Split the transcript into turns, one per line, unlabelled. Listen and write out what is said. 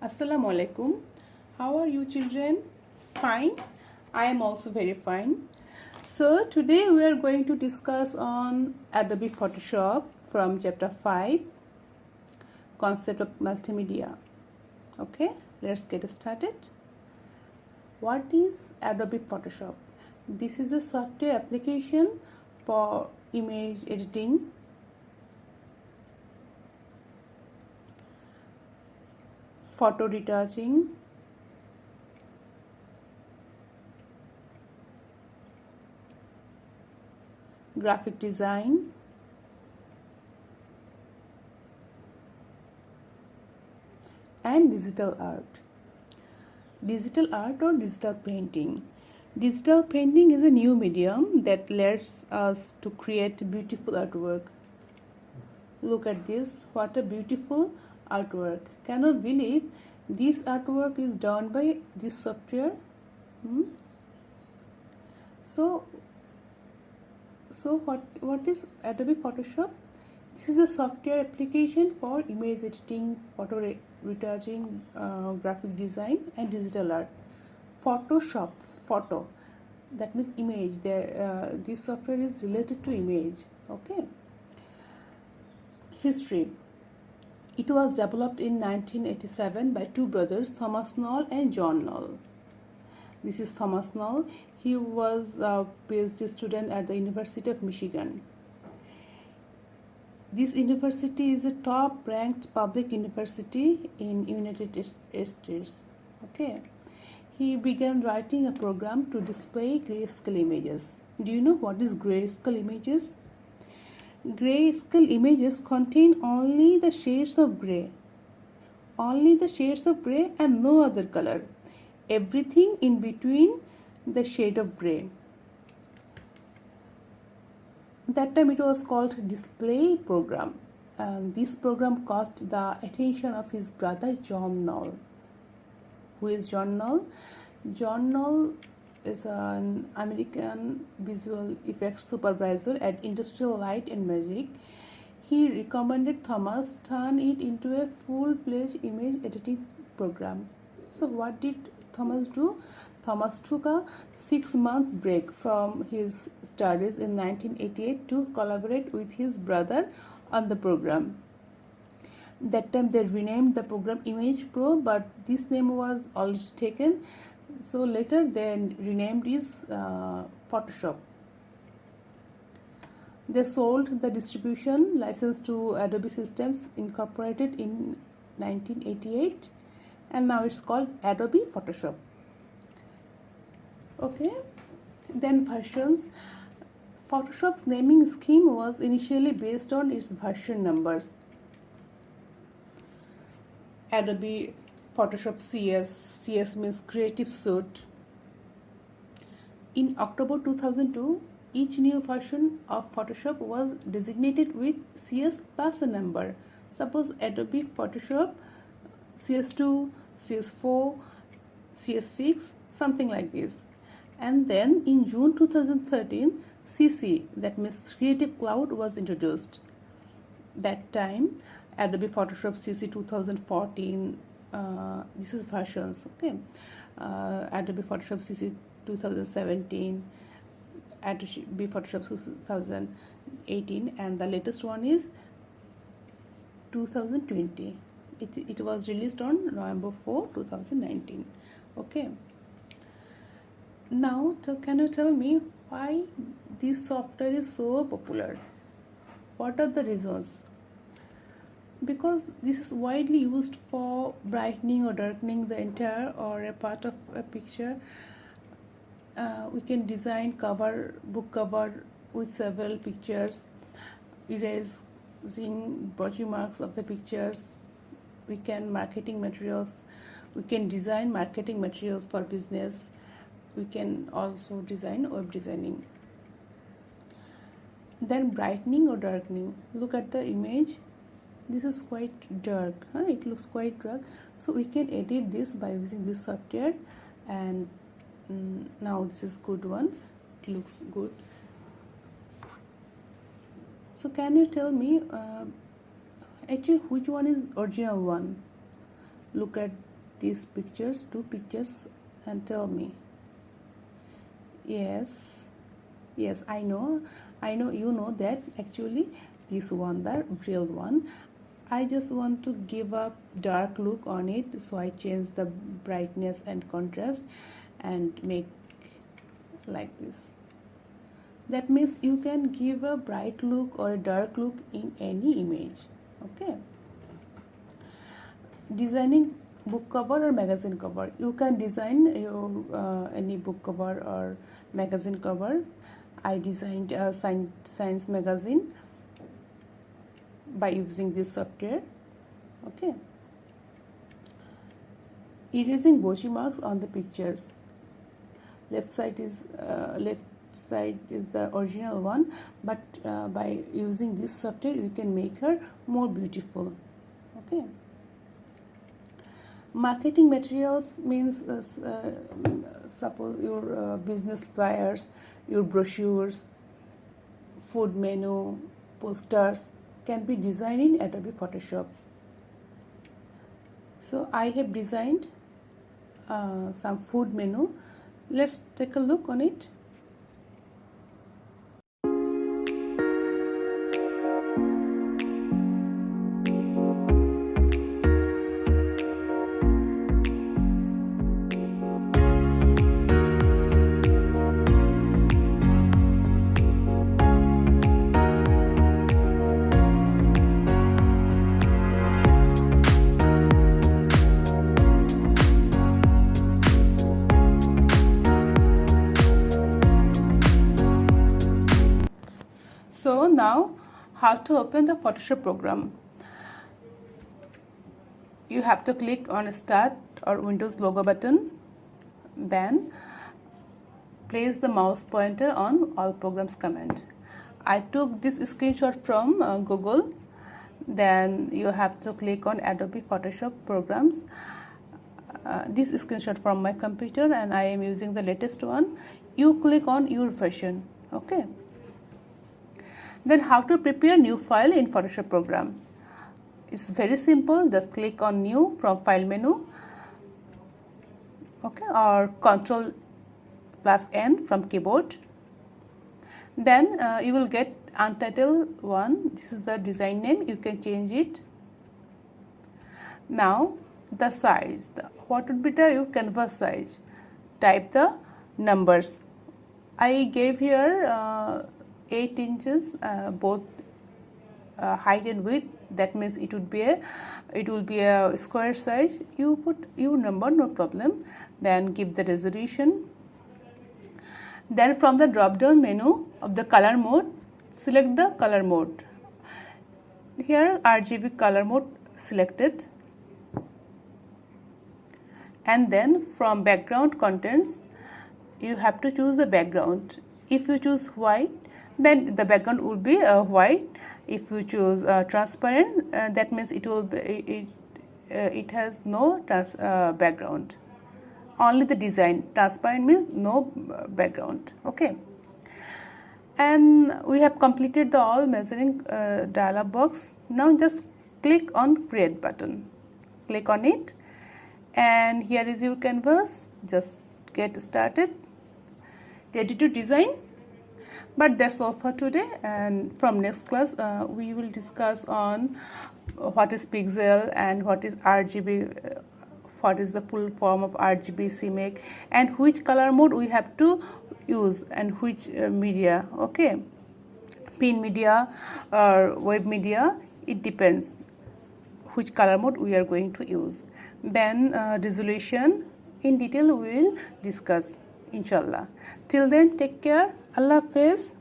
Assalamu alaikum. How are you children? Fine. I am also very fine. So today we are going to discuss on Adobe Photoshop from chapter 5, concept of multimedia. Okay, let's get started. What is Adobe Photoshop? This is a software application for image editing, photo retouching, graphic design, and digital art. Digital art or digital painting. Digital painting is a new medium that lets us to create beautiful artwork. Look at this, what a beautiful artwork. Can you believe this artwork is done by this software? So what is Adobe Photoshop? This is a software application for image editing, photo retouching, graphic design and digital art. Photoshop, photo, that means image. This software is related to image. Okay. History. It was developed in 1987 by two brothers, Thomas Knoll and John Knoll. This is Thomas Knoll. He was a PhD student at the University of Michigan. This university is a top-ranked public university in United States. Okay. He began writing a program to display grayscale images. Do you know what is grayscale images? Grayscale images contain only the shades of gray. Only the shades of gray and no other color. Everything in between the shade of gray. That time it was called display program, and this program caught the attention of his brother John Knoll. Who is John Knoll? John Knoll is an American visual effects supervisor at Industrial Light and Magic. He recommended Thomas turn it into a full-fledged image editing program. So what did Thomas do? Thomas took a 6-month break from his studies in 1988 to collaborate with his brother on the program. That time they renamed the program Image Pro, but this name was already taken. So later they renamed it Photoshop. They sold the distribution license to Adobe Systems Incorporated in 1988, and now it's called Adobe Photoshop. Okay, then versions. Photoshop's naming scheme was initially based on its version numbers. Adobe Photoshop CS means Creative Suite. In October 2002, each new version of Photoshop was designated with CS plus a number. Suppose Adobe Photoshop CS2, CS4, CS6, something like this. And then in June 2013, CC, that means Creative Cloud, was introduced. That time, Adobe Photoshop CC 2014, this is versions, okay. Adobe Photoshop CC 2017, Adobe Photoshop 2018, and the latest one is 2020. It was released on November 4, 2019. Okay. Now, can you tell me why this software is so popular? What are the reasons? Because this is widely used for brightening or darkening the entire or a part of a picture. We can design book cover with several pictures, erasing blotchy marks of the pictures. We can marketing materials. We can design marketing materials for business. We can also design web designing. Then brightening or darkening. Look at the image. This is quite dark. It looks quite dark. So we can edit this by using this software. And now this is good one. It looks good. So can you tell me actually which one is original one? Look at these pictures, 2 pictures, and tell me. Yes, I know you know that actually this one, the real one. I just want to give a dark look on it, so I change the brightness and contrast and make like this. That means you can give a bright look or a dark look in any image. Okay. Designing book cover or magazine cover. You can design your any book cover or magazine cover. I designed a science magazine by using this software. Okay. Erasing boshi marks on the pictures. Left side is the original one, but by using this software you can make her more beautiful. Okay. Marketing materials means suppose your business flyers, your brochures, food menu, posters can be designed in Adobe Photoshop. So I have designed some food menu. Let's take a look on it. So now, how to open the Photoshop program? You have to click on Start or Windows logo button, then place the mouse pointer on All Programs command. I took this screenshot from Google. Then you have to click on Adobe Photoshop programs. This screenshot from my computer, and I am using the latest one. You click on your version. Okay. Then how to prepare new file in Photoshop program? It's very simple. Just click on New from File menu. Okay, or Ctrl plus N from keyboard. Then you will get Untitled one. This is the design name. You can change it. Now the size. What would be your canvas size? Type the numbers. I gave here 8 inches both height and width. That means it will be a square size. You put your number, no problem. Then give the resolution. Then from the drop down menu of the color mode, select the color mode. Here RGB color mode selected. And then from background contents, you have to choose the background. If you choose white, then the background will be white. If you choose transparent, that means it has no background. Only the design. Transparent means no background. Okay. And we have completed the all measuring dialog box. Now just click on create button. Click on it, and here is your canvas. Just get started. Ready to design. But that's all for today, and from next class we will discuss on what is pixel and what is RGB, what is the full form of RGB CMake, and which color mode we have to use and which media. Okay, print media or web media, it depends which color mode we are going to use. Then resolution in detail we will discuss, inshallah. Till then, take care. Allah Hafiz.